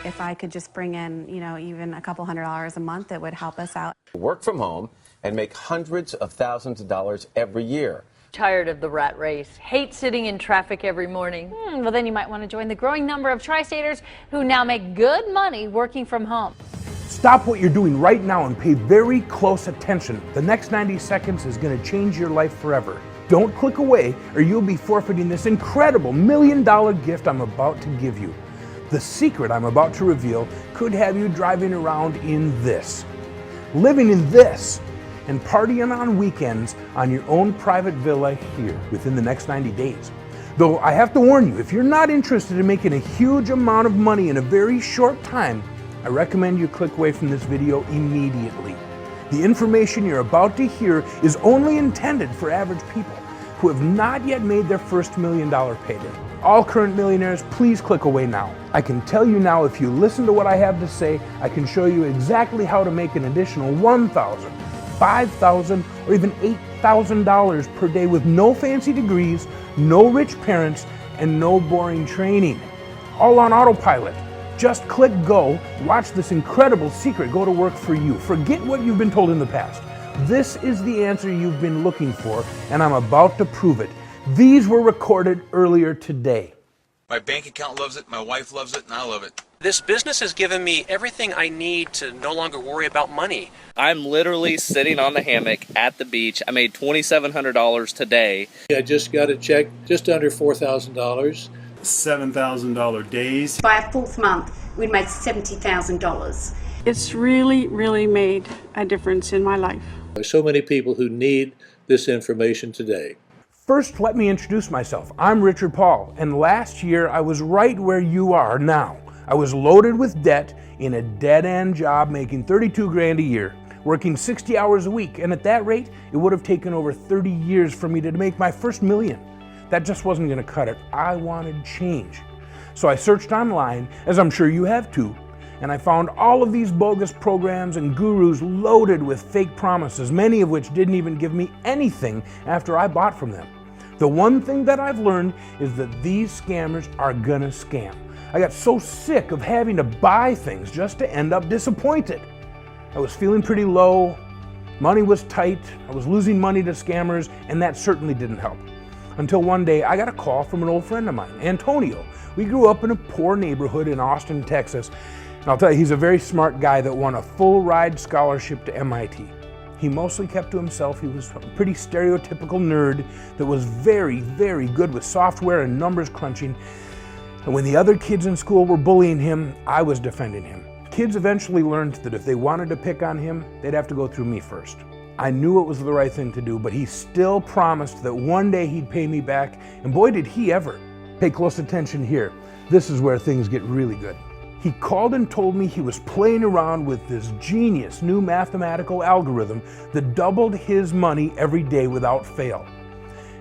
If I could just bring in, even a couple $100s a month, it would help us out. Work from home and make hundreds of thousands of dollars every year. Tired of the rat race, hate sitting in traffic every morning. Well, then you might want to join the growing number of tri-staters who now make good money working from home. Stop what you're doing right now and pay very close attention. The next 90 seconds is going to change your life forever. Don't click away or you'll be forfeiting this incredible $1 million gift I'm about to give you. The secret I'm about to reveal could have you driving around in this, living in this, and partying on weekends on your own private villa here within the next 90 days. Though I have to warn you, if you're not interested in making a huge amount of money in a very short time, I recommend you click away from this video immediately. The information you're about to hear is only intended for average people who have not yet made their first $1 million payday. All current millionaires, please click away now. I can tell you now, if you listen to what I have to say, I can show you exactly how to make an additional $1,000, $5,000, or even $8,000 per day with no fancy degrees, no rich parents, and no boring training. All on autopilot. Just click go, watch this incredible secret go to work for you. Forget what you've been told in the past. This is the answer you've been looking for, and I'm about to prove it. These were recorded earlier today. My bank account loves it, my wife loves it, and I love it. This business has given me everything I need to no longer worry about money. I'm literally sitting on the hammock at the beach. I made $2,700 today. I just got a check just under $4,000. $7,000 days. By a fourth month, we'd made $70,000. It's really made a difference in my life. There's so many people who need this information today. First, let me introduce myself. I'm Richard Paul, and last year I was right where you are now. I was loaded with debt in a dead-end job making $32,000 a year, working 60 hours a week, and at that rate, it would have taken over 30 years for me to make my first $1 million. That just wasn't going to cut it. I wanted change. So I searched online, as I'm sure you have too, and I found all of these bogus programs and gurus loaded with fake promises, many of which didn't even give me anything after I bought from them. The one thing that I've learned is that these scammers are gonna scam. I got so sick of having to buy things just to end up disappointed. I was feeling pretty low, money was tight, I was losing money to scammers, and that certainly didn't help. Until one day I got a call from an old friend of mine, Antonio. We grew up in a poor neighborhood in Austin, Texas. And I'll tell you, he's a very smart guy that won a full ride scholarship to MIT. He mostly kept to himself. He was a pretty stereotypical nerd that was very good with software and numbers crunching. And when the other kids in school were bullying him, I was defending him. Kids eventually learned that if they wanted to pick on him, they'd have to go through me first. I knew it was the right thing to do, but he still promised that one day he'd pay me back, and boy did he ever. Pay close attention here. This is where things get really good. He called and told me he was playing around with this genius new mathematical algorithm that doubled his money every day without fail.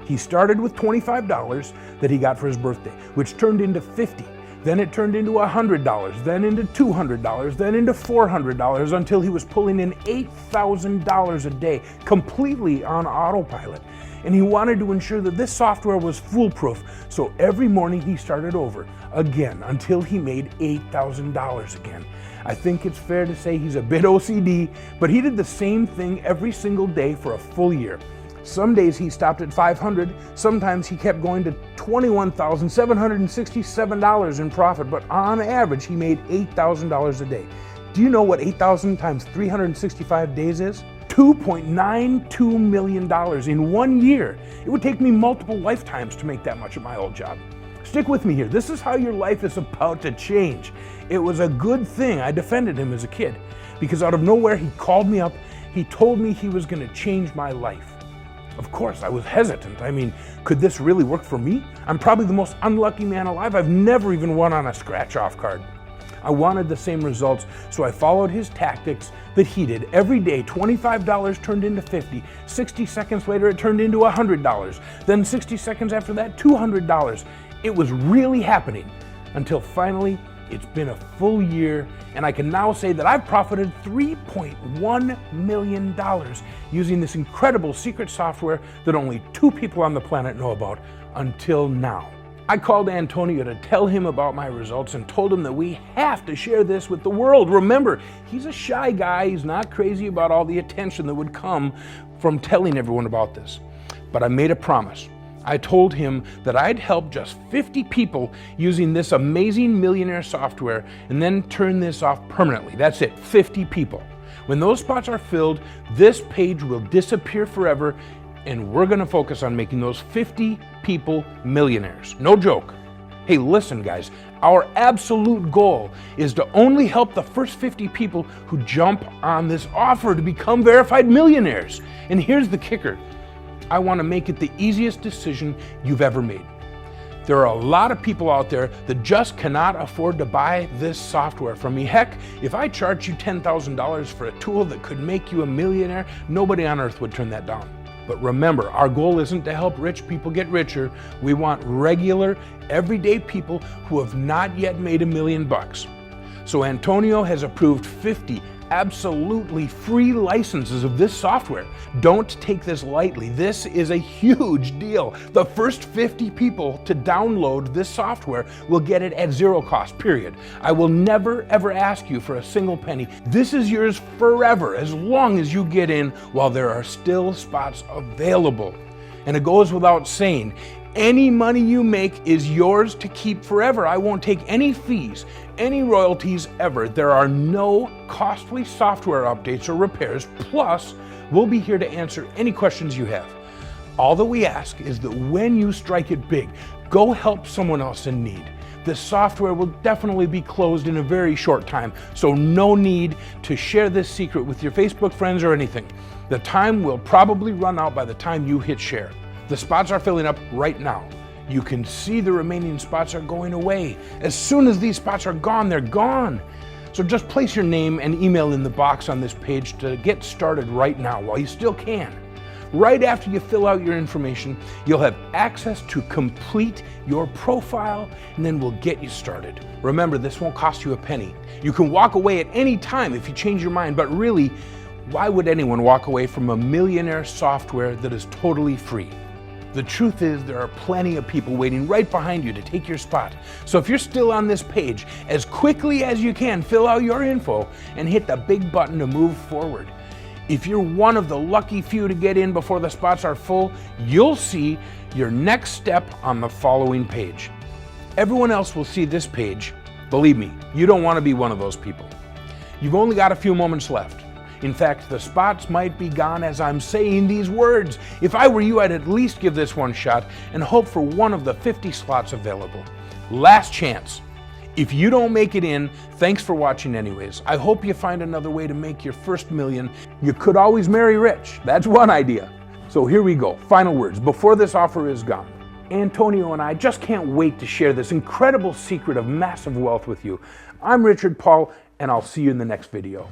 He started with $25 that he got for his birthday, which turned into $50. Then it turned into $100, then into $200, then into $400 until he was pulling in $8,000 a day, completely on autopilot. And he wanted to ensure that this software was foolproof, so every morning he started over again until he made $8,000 again. I think it's fair to say he's a bit OCD, but he did the same thing every single day for a full year. Some days he stopped at $500, sometimes he kept going to $21,767 in profit, but on average he made $8,000 a day. Do you know what 8,000 times 365 days is? $2.92 million in 1 year. It would take me multiple lifetimes to make that much at my old job. Stick with me here. This is how your life is about to change. It was a good thing I defended him as a kid, because out of nowhere he called me up, he told me he was going to change my life. Of course, I was hesitant. I mean, could this really work for me? I'm probably the most unlucky man alive. I've never even won on a scratch-off card. I wanted the same results, so I followed his tactics that he did. Every day, $25 turned into $50. 60 seconds later, it turned into $100. Then 60 seconds after that, $200. It was really happening until finally, it's been a full year, and I can now say that I've profited $3.1 million using this incredible secret software that only 2 people on the planet know about until now. I called Antonio to tell him about my results and told him that we have to share this with the world. Remember, he's a shy guy. He's not crazy about all the attention that would come from telling everyone about this. But I made a promise. I told him that I'd help just 50 people using this amazing Millionaire software and then turn this off permanently. That's it, 50 people. When those spots are filled, this page will disappear forever, and we're gonna focus on making those 50 people millionaires. No joke. Hey, listen guys, our absolute goal is to only help the first 50 people who jump on this offer to become verified millionaires. And here's the kicker. I wanna make it the easiest decision you've ever made. There are a lot of people out there that just cannot afford to buy this software from me. Heck, if I charged you $10,000 for a tool that could make you a millionaire, nobody on earth would turn that down. But remember, our goal isn't to help rich people get richer. We want regular, everyday people who have not yet made $1 million. So Antonio has approved 50 absolutely free licenses of this software. Don't take this lightly. This is a huge deal. The first 50 people to download this software will get it at zero cost, period. I will never ever ask you for a single penny. This is yours forever, as long as you get in while there are still spots available. And it goes without saying, any money you make is yours to keep forever. I won't take any fees, any royalties ever. There are no costly software updates or repairs. Plus, we'll be here to answer any questions you have. All that we ask is that when you strike it big, go help someone else in need. This software will definitely be closed in a very short time, so no need to share this secret with your Facebook friends or anything. The time will probably run out by the time you hit share. The spots are filling up right now. You can see the remaining spots are going away. As soon as these spots are gone, they're gone. So just place your name and email in the box on this page to get started right now while you still can. Right after you fill out your information, you'll have access to complete your profile, and then we'll get you started. Remember, this won't cost you a penny. You can walk away at any time if you change your mind, but really, why would anyone walk away from a Millionaire software that is totally free? The truth is, there are plenty of people waiting right behind you to take your spot. So if you're still on this page, as quickly as you can, fill out your info and hit the big button to move forward. If you're one of the lucky few to get in before the spots are full, you'll see your next step on the following page. Everyone else will see this page. Believe me, you don't want to be one of those people. You've only got a few moments left. In fact, the spots might be gone as I'm saying these words. If I were you, I'd at least give this one shot and hope for one of the 50 slots available. Last chance. If you don't make it in, thanks for watching anyways. I hope you find another way to make your first million. You could always marry rich. That's one idea. So here we go. Final words before this offer is gone. Antonio and I just can't wait to share this incredible secret of massive wealth with you. I'm Richard Paul, and I'll see you in the next video.